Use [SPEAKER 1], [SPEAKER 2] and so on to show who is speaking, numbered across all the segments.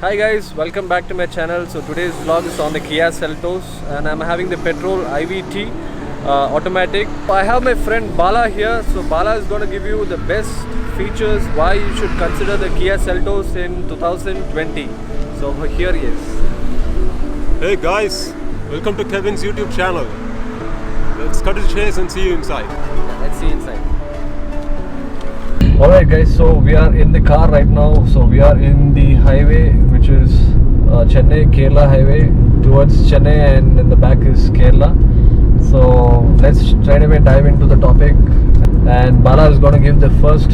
[SPEAKER 1] Hi guys, welcome back to my channel. So today's vlog is on the Kia Seltos and I'm having the petrol IVT automatic. I have my friend Bala here. So Bala is going to give you the best features why you should consider the Kia Seltos in 2020. So here he is.
[SPEAKER 2] Hey guys, welcome to Kevin's YouTube channel. Let's cut to the chase and see you inside.
[SPEAKER 1] Let's see inside. Alright guys, so we are in the car right now. So we are in the highway, which is Chennai Kerala highway towards Chennai, and in the back is Kerala. So let's straight away dive into the topic, and Bala is going to give the first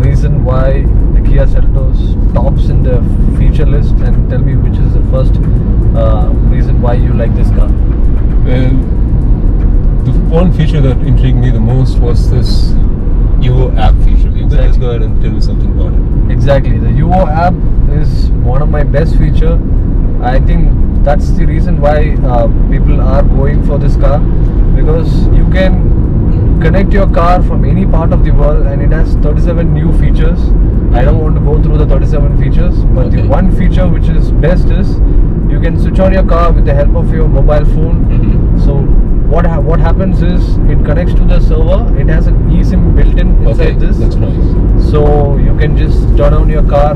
[SPEAKER 1] reason why the Kia Seltos tops in the feature list, and tell me which is the first reason why you like this car.
[SPEAKER 2] Well, the one feature that intrigued me the most was this Yuvo app feature. You can just go ahead and tell me something about it.
[SPEAKER 1] Exactly. The Yuvo app is one of my best feature. I think that's the reason why people are going for this car, because you can connect your car from any part of the world, and it has 37 new features. I don't want to go through the 37 features, but the one feature which is best is you can switch on your car with the help of your mobile phone. So what happens is it connects to the server. It has an eSIM built in inside this.
[SPEAKER 2] That's nice.
[SPEAKER 1] So you can just turn on your car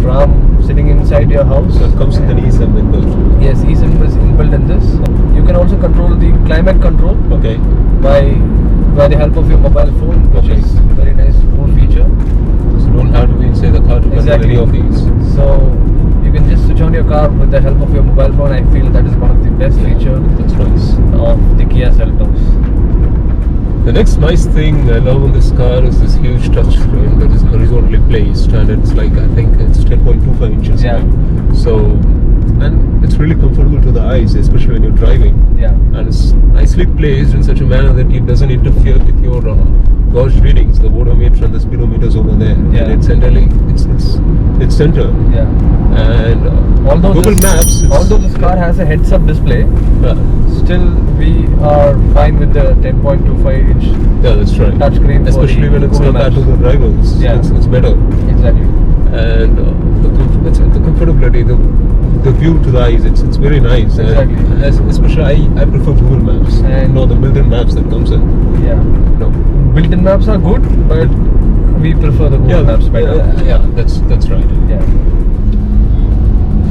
[SPEAKER 1] from sitting inside your house.
[SPEAKER 2] So it comes with an eSIM inbuilt.
[SPEAKER 1] Yes, eSIM is inbuilt in this. You can also control the climate control by the help of your mobile phone, which is very nice, cool feature.
[SPEAKER 2] So you don't have to be inside the car to control any of these.
[SPEAKER 1] So you can just switch on your car with the help of your mobile phone. I feel that is one of the best features.
[SPEAKER 2] That's nice.
[SPEAKER 1] Of the Kia Seltos.
[SPEAKER 2] The next nice thing I love on this car is this huge touchscreen that is horizontally placed, and it's like, I think it's 10.25 inches.
[SPEAKER 1] Yeah.
[SPEAKER 2] Right? So, and it's really comfortable to the eyes, especially when you're driving.
[SPEAKER 1] Yeah.
[SPEAKER 2] And it's nicely placed in such a manner that it doesn't interfere with your gauge readings, the odometer and the speedometers over there.
[SPEAKER 1] Yeah.
[SPEAKER 2] And it's centrally, it's centered.
[SPEAKER 1] Yeah.
[SPEAKER 2] And
[SPEAKER 1] although
[SPEAKER 2] Google Maps.
[SPEAKER 1] Although this car has a heads-up display, still we are fine with the 10.25 inch.
[SPEAKER 2] Yeah, that's right.
[SPEAKER 1] Touchscreen,
[SPEAKER 2] especially when it's
[SPEAKER 1] Google
[SPEAKER 2] compared to
[SPEAKER 1] Maps.
[SPEAKER 2] the rivals.
[SPEAKER 1] Yeah.
[SPEAKER 2] It's better.
[SPEAKER 1] Exactly.
[SPEAKER 2] And the comfortability, the view to the eyes, it's very nice.
[SPEAKER 1] Exactly.
[SPEAKER 2] Especially I prefer Google Maps.
[SPEAKER 1] And
[SPEAKER 2] the built-in maps that comes in.
[SPEAKER 1] Yeah.
[SPEAKER 2] No.
[SPEAKER 1] Built-in maps are good, but we prefer the Google Maps better.
[SPEAKER 2] Yeah, that's right.
[SPEAKER 1] Yeah.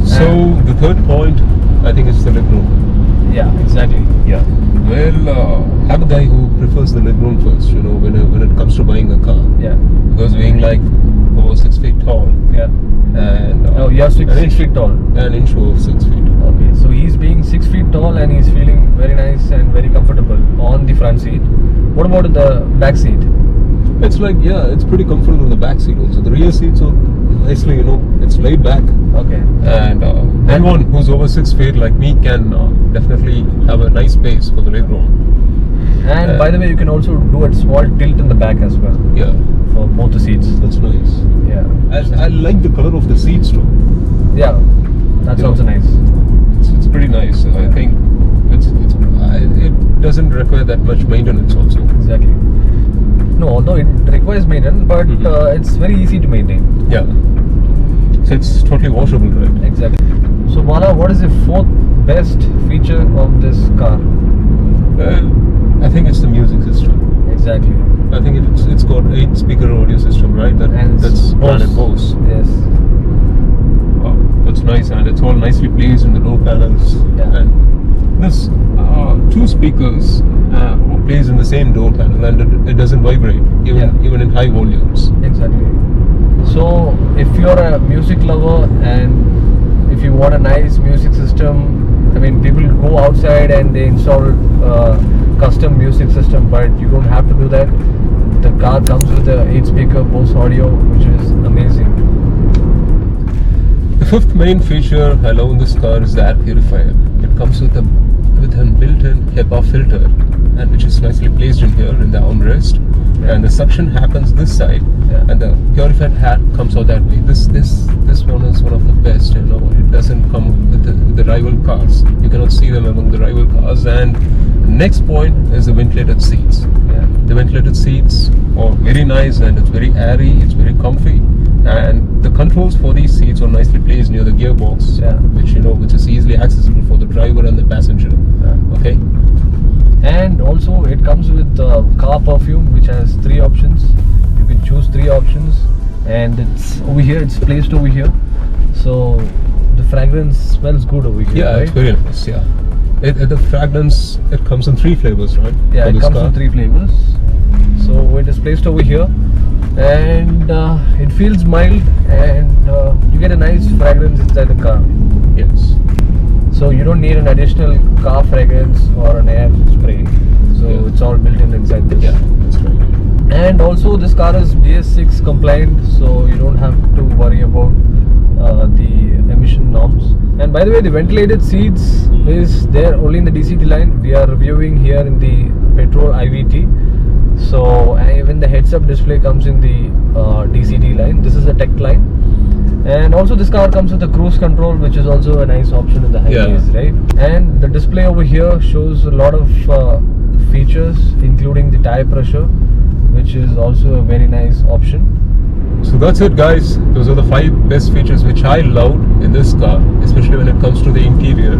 [SPEAKER 2] So the third point, I think, is the legroom.
[SPEAKER 1] Yeah, exactly.
[SPEAKER 2] Yeah. Well, I'm a guy who prefers the legroom first. When it comes to buying a car.
[SPEAKER 1] Yeah.
[SPEAKER 2] Because being like over 6 feet tall.
[SPEAKER 1] Yeah.
[SPEAKER 2] And
[SPEAKER 1] no, you're 6 feet tall.
[SPEAKER 2] An inch over 6 feet.
[SPEAKER 1] Okay, so he's being 6 feet tall and he's feeling very nice and very comfortable on the front seat. What about the back seat?
[SPEAKER 2] It's like, it's pretty comfortable in the back seat also. The rear seats are nicely, it's laid back.
[SPEAKER 1] Okay.
[SPEAKER 2] And anyone who's over 6 feet like me can definitely have a nice space for the legroom.
[SPEAKER 1] And by the way, you can also do a small tilt in the back as well.
[SPEAKER 2] Yeah.
[SPEAKER 1] For both the seats.
[SPEAKER 2] That's nice.
[SPEAKER 1] Yeah.
[SPEAKER 2] I like the color of the seats too.
[SPEAKER 1] Yeah. That's also nice.
[SPEAKER 2] It's pretty nice. I think it doesn't require that much maintenance also.
[SPEAKER 1] Exactly. No, although it requires maintenance, but it's very easy to maintain.
[SPEAKER 2] Yeah. So it's totally washable, right?
[SPEAKER 1] Exactly. So Bala, what is the fourth best feature of this car?
[SPEAKER 2] Well, I think it's the music system.
[SPEAKER 1] Exactly.
[SPEAKER 2] I think it's got 8-speaker audio system, right? That's branded Bose.
[SPEAKER 1] Yes.
[SPEAKER 2] Wow, that's nice, and it's all nicely placed in the door panels.
[SPEAKER 1] Yeah.
[SPEAKER 2] And this 2 speakers are placed in the same door panel, and it doesn't vibrate even in high volumes.
[SPEAKER 1] Exactly. So if you're a music lover and if you want a nice music system, I mean, people go outside and they install custom music system, but you don't have to do that. The car comes with a 8-speaker Bose audio, which is amazing.
[SPEAKER 2] The fifth main feature I love in this car is the air purifier. It comes with a built-in HEPA filter, and which is nicely placed in here in the armrest. And the suction happens this side, and the purified air comes out that way. This one is one of the best. It doesn't come with the rival cars. You cannot see them among the rival cars. And next point is the ventilated seats.
[SPEAKER 1] Yeah.
[SPEAKER 2] The ventilated seats are very nice, and it's very airy. It's very comfy. And the controls for these seats are nicely placed near the gear box,
[SPEAKER 1] Yeah.
[SPEAKER 2] which is easily accessible for the driver and the passenger. Okay.
[SPEAKER 1] And also it comes with car perfume, which has 3 options. You can choose 3 options, and it's over here. It's placed over here, so the fragrance smells good over here.
[SPEAKER 2] Yeah,
[SPEAKER 1] right?
[SPEAKER 2] it's very nice. Yeah. The fragrance, it comes in 3 flavors, right?
[SPEAKER 1] Yeah,
[SPEAKER 2] For
[SPEAKER 1] it
[SPEAKER 2] this
[SPEAKER 1] comes
[SPEAKER 2] car.
[SPEAKER 1] in 3 flavors. So it is placed over here, and it feels mild, and you get a nice fragrance inside the car.
[SPEAKER 2] Yes.
[SPEAKER 1] So you don't need an additional car fragrance or an air spray. So
[SPEAKER 2] Yeah.
[SPEAKER 1] it's all built in inside this.
[SPEAKER 2] Yeah, that's right.
[SPEAKER 1] And also this car is BS6 compliant, so you don't have to worry about the emission norms. And by the way, the ventilated seats is there only in the DCT line. We are reviewing here in the petrol IVT. So even the heads-up display comes in the DCT line. This is a tech line. And also this car comes with a cruise control, which is also a nice option in the highways, right? And the display over here shows a lot of features, including the tire pressure, which is also a very nice option.
[SPEAKER 2] So that's it, guys. Those are the 5 best features which I loved in this car, especially when it comes to the interior.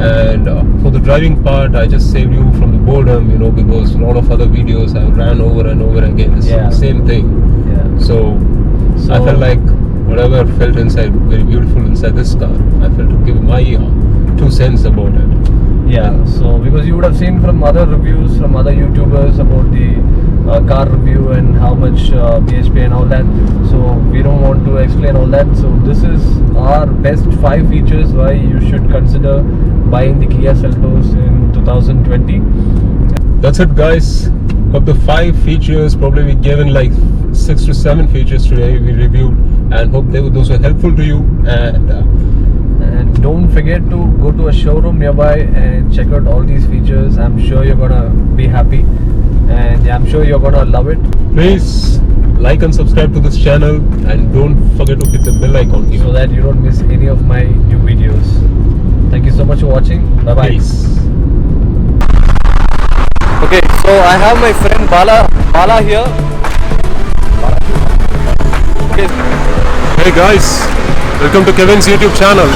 [SPEAKER 2] And for the driving part, I just saved you from the boredom, because a lot of other videos I ran over and over again. It's
[SPEAKER 1] Yeah.
[SPEAKER 2] the same thing.
[SPEAKER 1] Yeah.
[SPEAKER 2] So I felt like whatever I felt inside, very beautiful inside this car, I felt to give my 2 cents about it.
[SPEAKER 1] Yeah, so because you would have seen from other reviews from other YouTubers about the car review and how much BHP and all that, so we don't want to explain all that. So this is our best 5 features why you should consider buying the Kia Seltos in 2020.
[SPEAKER 2] That's it, guys. Of the 5 features, probably we given like 6 to 7 features today we reviewed, and hope those were helpful to you.
[SPEAKER 1] And don't forget to go to a showroom nearby and check out all these features. I'm sure you're gonna be happy, and I'm sure you're gonna love it.
[SPEAKER 2] Please like and subscribe to this channel, and don't forget to hit the bell icon here.
[SPEAKER 1] So that you don't miss any of my new videos. Thank you so much for watching. Bye bye.
[SPEAKER 2] Peace.
[SPEAKER 1] Okay, so I have my friend Bala here. Okay.
[SPEAKER 2] Hey guys, welcome to Kevin's YouTube channel.